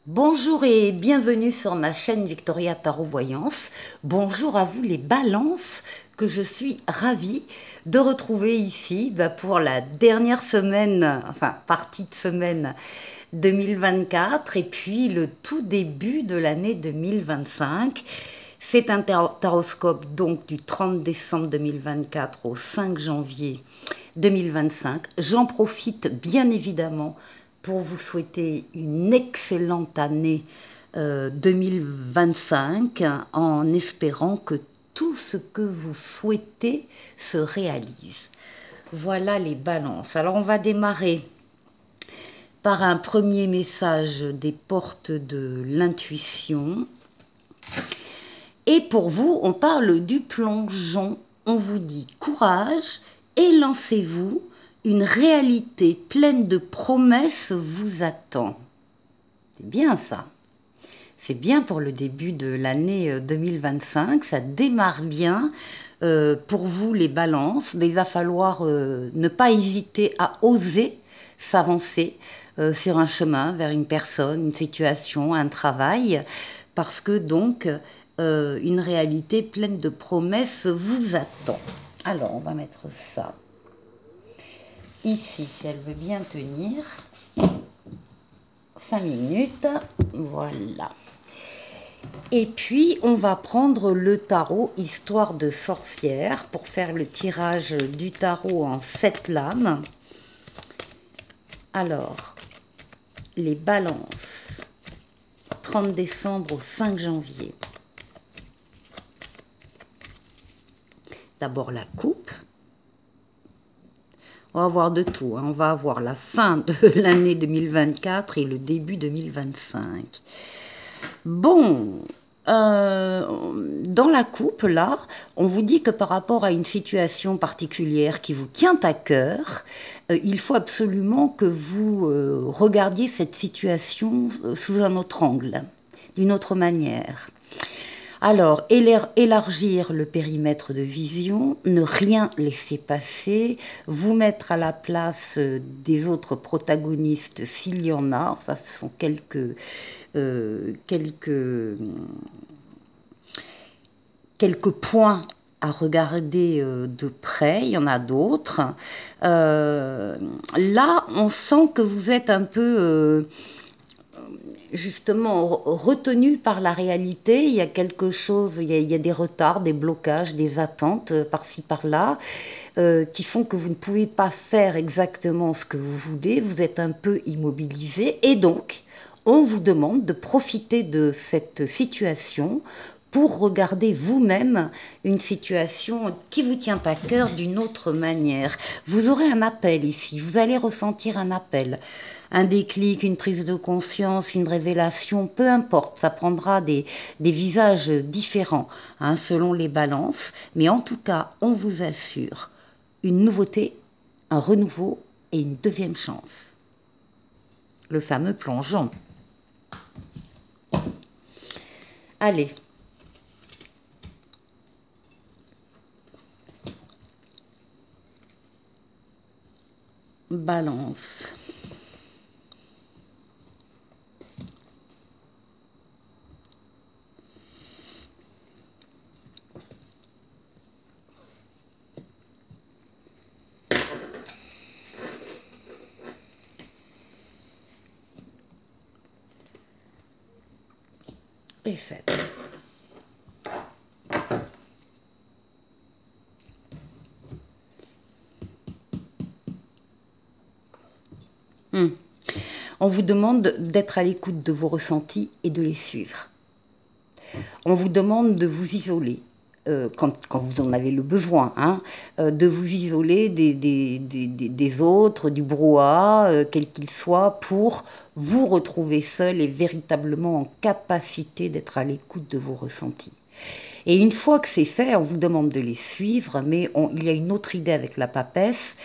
Bonjour et bienvenue sur ma chaîne Victoria Tarot Voyance. Bonjour à vous les balances que je suis ravie de retrouver ici pour la dernière semaine, enfin partie de semaine 2024 et puis le tout début de l'année 2025. C'est un taroscope donc du 30 décembre 2024 au 5 janvier 2025. J'en profite bien évidemment pour vous souhaiter une excellente année 2025 en espérant que tout ce que vous souhaitez se réalise. Voilà les balances. Alors on va démarrer par un premier message des portes de l'intuition. Et pour vous, on parle du plongeon. On vous dit courage et lancez-vous. Une réalité pleine de promesses vous attend. C'est bien ça. C'est bien pour le début de l'année 2025. Ça démarre bien pour vous les balances. Mais il va falloir ne pas hésiter à oser s'avancer sur un chemin vers une personne, une situation, un travail. Parce que donc, une réalité pleine de promesses vous attend. Alors, on va mettre ça ici, si elle veut bien tenir 5 minutes, voilà. Et puis, on va prendre le tarot Histoire de sorcière pour faire le tirage du tarot en 7 lames. Alors, les balances, 30 décembre au 5 janvier. D'abord la coupe. On va avoir de tout. On va avoir la fin de l'année 2024 et le début 2025. Bon, dans la coupe, là, on vous dit que par rapport à une situation particulière qui vous tient à cœur, il faut absolument que vous regardiez cette situation sous un autre angle, d'une autre manière. Alors, élargir le périmètre de vision, ne rien laisser passer, vous mettre à la place des autres protagonistes s'il y en a, ça ce sont quelques points à regarder de près, il y en a d'autres. Là, on sent que vous êtes un peu justement retenu par la réalité. Il y a quelque chose, il y a des retards, des blocages, des attentes par-ci par-là qui font que vous ne pouvez pas faire exactement ce que vous voulez. Vous êtes un peu immobilisé et donc on vous demande de profiter de cette situation pour regarder vous-même une situation qui vous tient à cœur d'une autre manière. Vous aurez un appel ici, vous allez ressentir un appel, un déclic, une prise de conscience, une révélation, peu importe, ça prendra des visages différents hein, selon les balances, mais en tout cas, on vous assure une nouveauté, un renouveau et une deuxième chance. Le fameux plongeon. Allez. Balance. Et 7. On vous demande d'être à l'écoute de vos ressentis et de les suivre. On vous demande de vous isoler. Quand vous en avez le besoin, hein, de vous isoler des autres, du brouhaha, quel qu'il soit, pour vous retrouver seul et véritablement en capacité d'être à l'écoute de vos ressentis. Et une fois que c'est fait, on vous demande de les suivre, mais il y a une autre idée avec la papesse,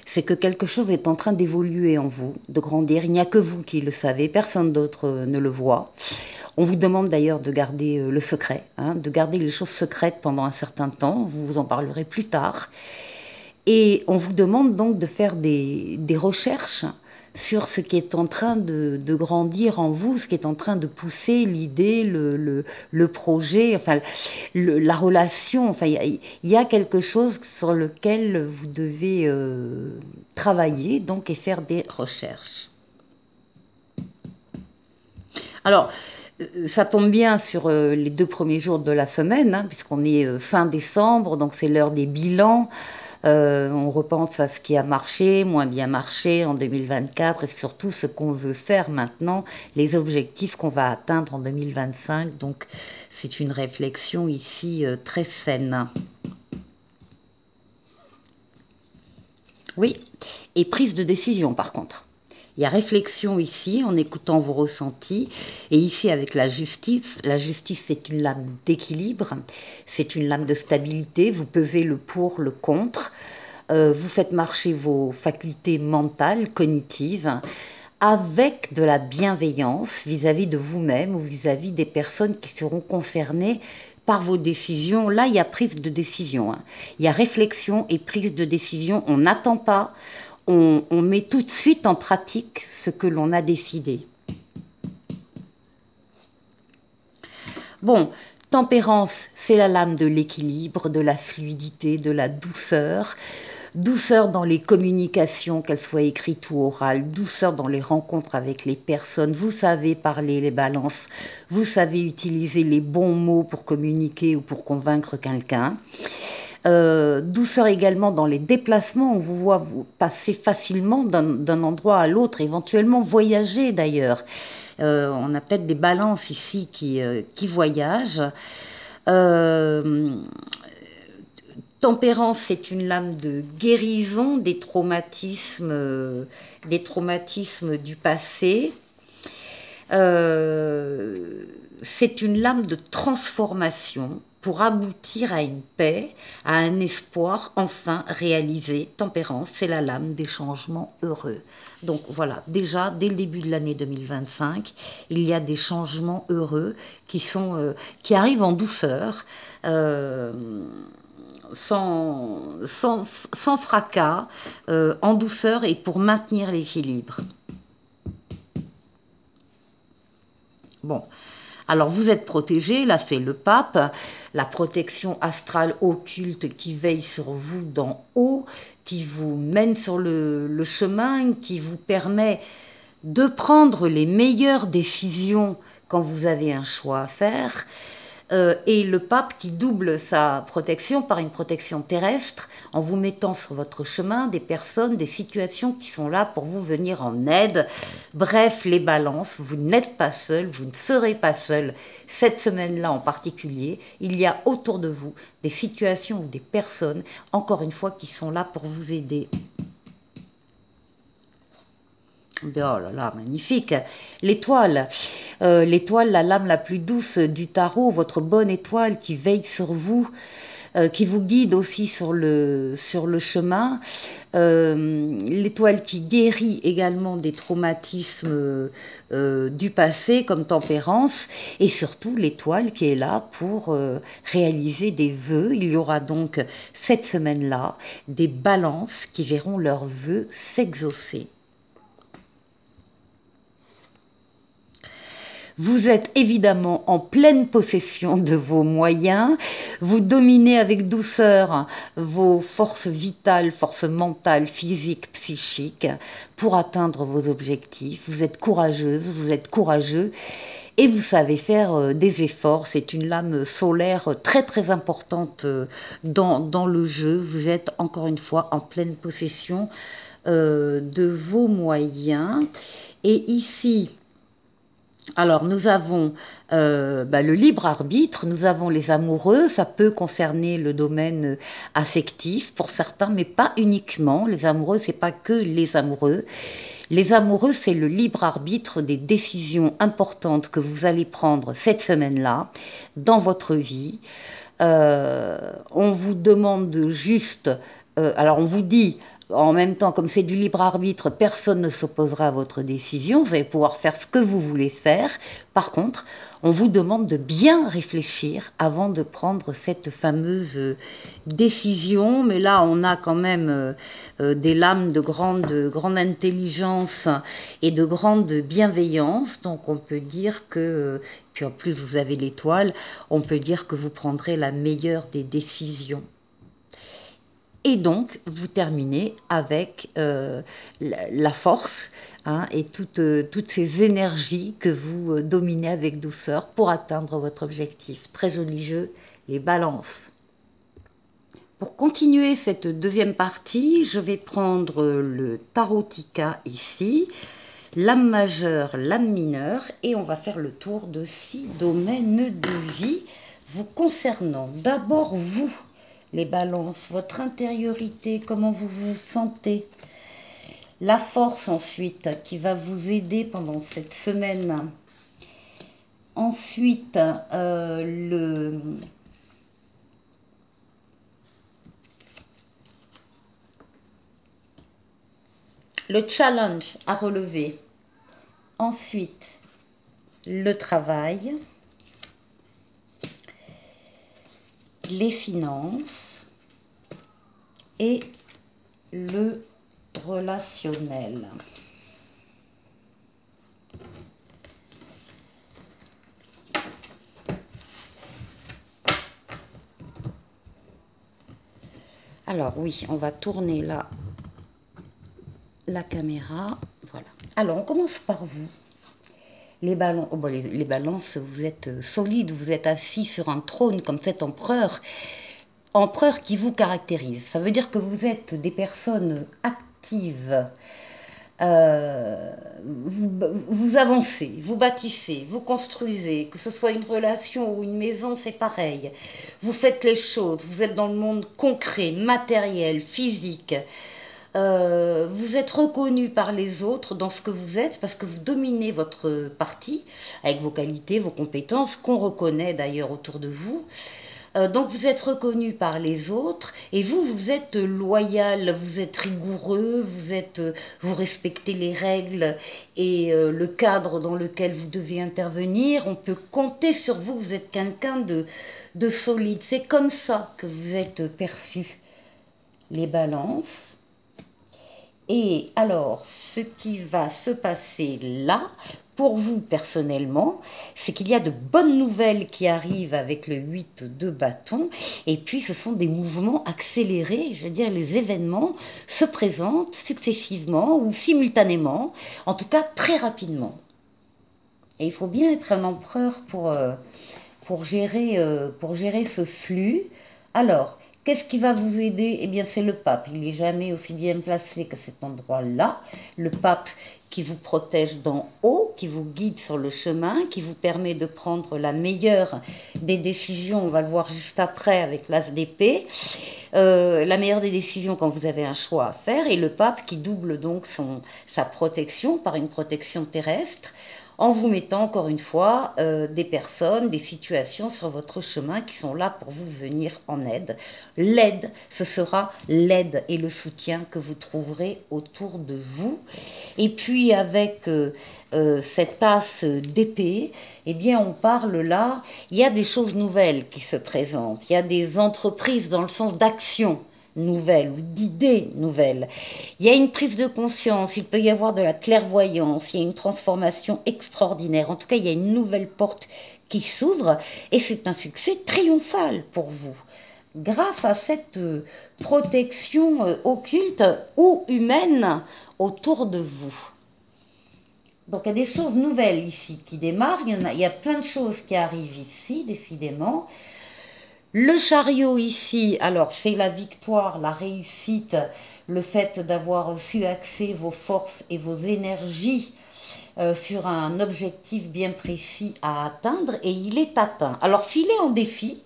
c'est que quelque chose est en train d'évoluer en vous, de grandir. Il n'y a que vous qui le savez, personne d'autre ne le voit. On vous demande d'ailleurs de garder le secret, hein, de garder les choses secrètes pendant un certain temps, vous vous en parlerez plus tard. Et on vous demande donc de faire des recherches sur ce qui est en train de grandir en vous, ce qui est en train de pousser l'idée, le projet, enfin la relation. Enfin, il y a quelque chose sur lequel vous devez travailler donc et faire des recherches. Alors, ça tombe bien sur les 2 premiers jours de la semaine, hein, puisqu'on est fin décembre, donc c'est l'heure des bilans. On repense à ce qui a marché, moins bien marché en 2024 et surtout ce qu'on veut faire maintenant, les objectifs qu'on va atteindre en 2025. Donc c'est une réflexion ici très saine. Oui, et prise de décision par contre. Il y a réflexion ici, en écoutant vos ressentis. Et ici, avec la justice c'est une lame d'équilibre, c'est une lame de stabilité. Vous pesez le pour, le contre. Vous faites marcher vos facultés mentales, cognitives, avec de la bienveillance vis-à-vis de vous-même ou vis-à-vis des personnes qui seront concernées par vos décisions. Là, il y a prise de décision, hein. Il y a réflexion et prise de décision. On n'attend pas. On met tout de suite en pratique ce que l'on a décidé. Bon, tempérance, c'est la lame de l'équilibre, de la fluidité, de la douceur. Douceur dans les communications, qu'elles soient écrites ou orales, douceur dans les rencontres avec les personnes. Vous savez parler les balances, vous savez utiliser les bons mots pour communiquer ou pour convaincre quelqu'un. Douceur également dans les déplacements, on vous voit vous passer facilement d'un endroit à l'autre, éventuellement voyager d'ailleurs. On a peut-être des balances ici qui voyagent. Tempérance, c'est une lame de guérison des traumatismes du passé. C'est une lame de transformation pour aboutir à une paix, à un espoir enfin réalisé. Tempérance, c'est la lame des changements heureux. Donc voilà, déjà, dès le début de l'année 2025, il y a des changements heureux qui arrivent en douceur, sans fracas, en douceur et pour maintenir l'équilibre. Bon, alors vous êtes protégé, là c'est le pape, la protection astrale occulte qui veille sur vous d'en haut, qui vous mène sur le chemin, qui vous permet de prendre les meilleures décisions quand vous avez un choix à faire. Et le pape qui double sa protection par une protection terrestre en vous mettant sur votre chemin des personnes, des situations qui sont là pour vous venir en aide. Bref, les balances, vous n'êtes pas seul, vous ne serez pas seul. Cette semaine-là en particulier, il y a autour de vous des situations ou des personnes, encore une fois, qui sont là pour vous aider. Oh là là, magnifique. L'étoile, l'étoile, la lame la plus douce du tarot, votre bonne étoile qui veille sur vous, qui vous guide aussi sur le chemin. L'étoile qui guérit également des traumatismes du passé comme tempérance. Et surtout l'étoile qui est là pour réaliser des vœux. Il y aura donc cette semaine-là des balances qui verront leurs vœux s'exaucer. Vous êtes évidemment en pleine possession de vos moyens, vous dominez avec douceur vos forces vitales, forces mentales, physiques, psychiques pour atteindre vos objectifs. Vous êtes courageuse, vous êtes courageux et vous savez faire des efforts. C'est une lame solaire très très importante dans le jeu. Vous êtes encore une fois en pleine possession de vos moyens. Et ici, alors nous avons le libre arbitre, nous avons les amoureux, ça peut concerner le domaine affectif pour certains, mais pas uniquement. Les amoureux, c'est pas que les amoureux. Les amoureux, c'est le libre arbitre des décisions importantes que vous allez prendre cette semaine-là dans votre vie. On vous demande juste, alors on vous dit, en même temps, comme c'est du libre arbitre, personne ne s'opposera à votre décision. Vous allez pouvoir faire ce que vous voulez faire. Par contre, on vous demande de bien réfléchir avant de prendre cette fameuse décision. Mais là, on a quand même des lames de grande intelligence et de grande bienveillance. Donc, on peut dire que, puis en plus, vous avez l'étoile, on peut dire que vous prendrez la meilleure des décisions. Et donc, vous terminez avec la force et toutes ces énergies que vous dominez avec douceur pour atteindre votre objectif. Très joli jeu, les balances. Pour continuer cette deuxième partie, je vais prendre le tarotica ici, l'âme majeure, l'âme mineure, et on va faire le tour de 6 domaines de vie vous concernant. D'abord vous, les balances, votre intériorité, comment vous vous sentez. La force ensuite qui va vous aider pendant cette semaine. Ensuite, le challenge à relever. Ensuite, le travail. Les finances et le relationnel. Alors oui, on va tourner là la caméra. Voilà. Alors on commence par vous. Les balances, vous êtes solides, vous êtes assis sur un trône comme cet empereur qui vous caractérise. Ça veut dire que vous êtes des personnes actives, vous avancez, vous bâtissez, vous construisez, que ce soit une relation ou une maison, c'est pareil. Vous faites les choses, vous êtes dans le monde concret, matériel, physique. Vous êtes reconnu par les autres dans ce que vous êtes parce que vous dominez votre partie avec vos qualités, vos compétences, qu'on reconnaît d'ailleurs autour de vous. Donc vous êtes reconnu par les autres et vous êtes loyal, vous êtes rigoureux, vous respectez les règles et le cadre dans lequel vous devez intervenir. On peut compter sur vous, vous êtes quelqu'un de solide. C'est comme ça que vous êtes perçu. Les balances. Et alors, ce qui va se passer là, pour vous personnellement, c'est qu'il y a de bonnes nouvelles qui arrivent avec le 8 de bâton, et puis ce sont des mouvements accélérés, je veux dire, les événements se présentent successivement ou simultanément, en tout cas très rapidement. Et il faut bien être un empereur pour gérer ce flux. Alors, qu'est-ce qui va vous aider? Eh bien, c'est le pape. Il n'est jamais aussi bien placé qu'à cet endroit-là. Le pape qui vous protège d'en haut, qui vous guide sur le chemin, qui vous permet de prendre la meilleure des décisions. On va le voir juste après avec l'as d'épée. La meilleure des décisions quand vous avez un choix à faire. Et le pape qui double donc sa protection par une protection terrestre, en vous mettant encore une fois des personnes, des situations sur votre chemin qui sont là pour vous venir en aide. L'aide, ce sera l'aide et le soutien que vous trouverez autour de vous. Et puis avec cette as d'épée, eh bien on parle là, il y a des choses nouvelles qui se présentent, il y a des entreprises dans le sens d'action nouvelles ou d'idées nouvelles. Il y a une prise de conscience, il peut y avoir de la clairvoyance, il y a une transformation extraordinaire. En tout cas, il y a une nouvelle porte qui s'ouvre et c'est un succès triomphal pour vous. Grâce à cette protection occulte ou humaine autour de vous. Donc il y a des choses nouvelles ici qui démarrent, il y a plein de choses qui arrivent ici, décidément. Le chariot ici, alors c'est la victoire, la réussite, le fait d'avoir su axer vos forces et vos énergies sur un objectif bien précis à atteindre, et il est atteint. Alors s'il est en défi,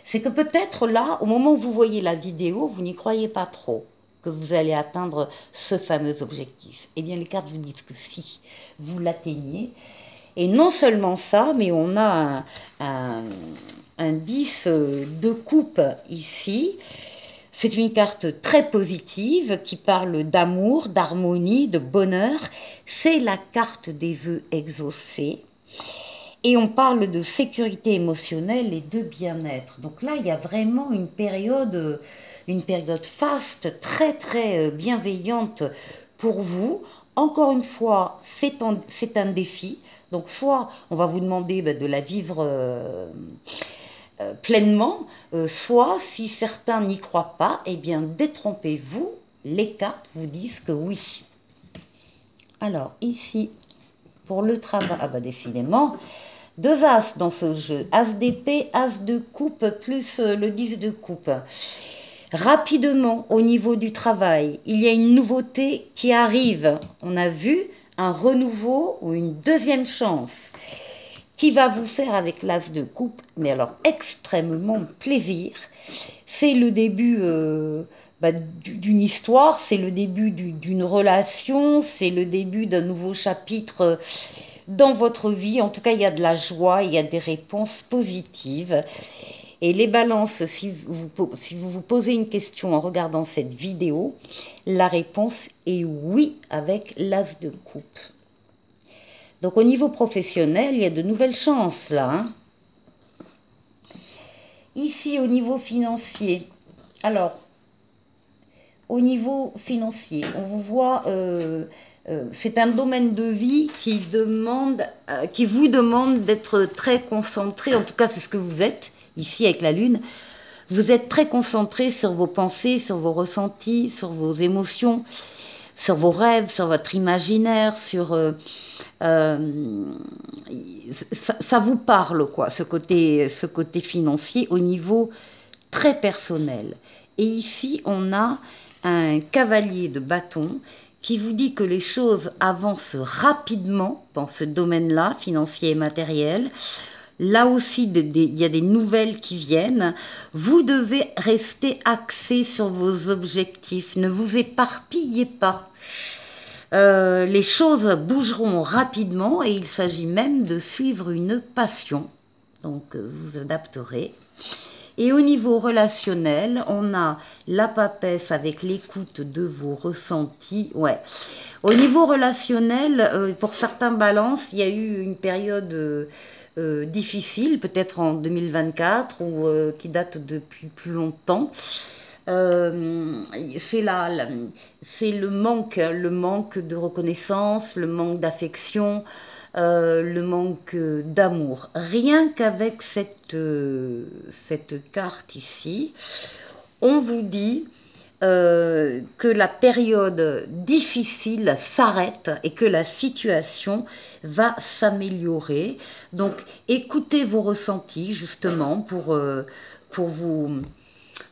c'est que peut-être là, au moment où vous voyez la vidéo, vous n'y croyez pas trop que vous allez atteindre ce fameux objectif. Eh bien les cartes vous disent que si, vous l'atteignez. Et non seulement ça, mais on a un 10 de coupe ici. C'est une carte très positive qui parle d'amour, d'harmonie, de bonheur. C'est la carte des vœux exaucés. Et on parle de sécurité émotionnelle et de bien-être. Donc là, il y a vraiment une période faste, très très bienveillante pour vous. Encore une fois, c'est un défi. Donc soit on va vous demander de la vivre pleinement, soit si certains n'y croient pas, eh bien détrompez-vous, les cartes vous disent que oui. Alors ici, pour le travail, ah bah décidément, 2 as dans ce jeu, as d'épée, as de coupe, plus le 10 de coupe. Rapidement, au niveau du travail, il y a une nouveauté qui arrive. On a vu un renouveau ou une deuxième chance qui va vous faire avec l'as de coupe, mais alors extrêmement plaisir. C'est le début d'une histoire, c'est le début d'une relation, c'est le début d'un nouveau chapitre dans votre vie. En tout cas, il y a de la joie, il y a des réponses positives. Et les balances, si vous vous posez une question en regardant cette vidéo, la réponse est oui avec l'as de coupe. Donc au niveau professionnel, il y a de nouvelles chances là. Hein. Ici, au niveau financier, alors, au niveau financier, on vous voit, c'est un domaine de vie qui vous demande d'être très concentré, en tout cas c'est ce que vous êtes, ici avec la Lune. Vous êtes très concentré sur vos pensées, sur vos ressentis, sur vos émotions, sur vos rêves, sur votre imaginaire, sur... ça vous parle, quoi, ce côté financier au niveau très personnel. Et ici, on a un cavalier de bâton qui vous dit que les choses avancent rapidement dans ce domaine-là, financier et matériel. Là aussi, il y a des nouvelles qui viennent. Vous devez rester axé sur vos objectifs. Ne vous éparpillez pas. Les choses bougeront rapidement et il s'agit même de suivre une passion. Donc, vous adapterez. Et au niveau relationnel, on a la papesse avec l'écoute de vos ressentis. Ouais. Au niveau relationnel, pour certains balances, il y a eu une période difficile, peut-être en 2024 ou qui date depuis plus longtemps. C'est le manque de reconnaissance, le manque d'affection, le manque d'amour. Rien qu'avec cette carte ici, on vous dit que la période difficile s'arrête et que la situation va s'améliorer. Donc, écoutez vos ressentis, justement, pour vous...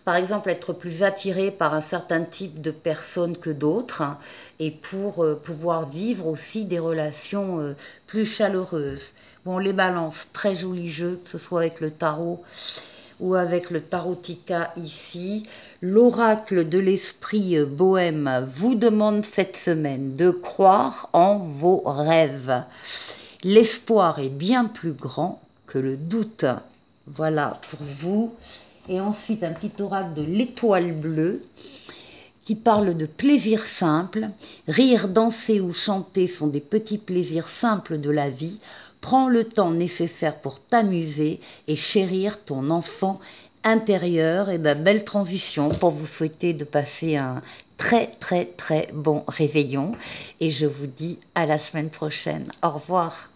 Par exemple, être plus attiré par un certain type de personnes que d'autres, hein, et pour pouvoir vivre aussi des relations plus chaleureuses. Bon, les balances, très joli jeu, que ce soit avec le tarot ou avec le tarotica ici. L'oracle de l'esprit bohème vous demande cette semaine de croire en vos rêves. L'espoir est bien plus grand que le doute. Voilà pour vous. Et ensuite, un petit oracle de l'étoile bleue qui parle de plaisirs simples. Rire, danser ou chanter sont des petits plaisirs simples de la vie. Prends le temps nécessaire pour t'amuser et chérir ton enfant intérieur. Et belle transition pour vous souhaiter de passer un très très très bon réveillon. Et je vous dis à la semaine prochaine. Au revoir.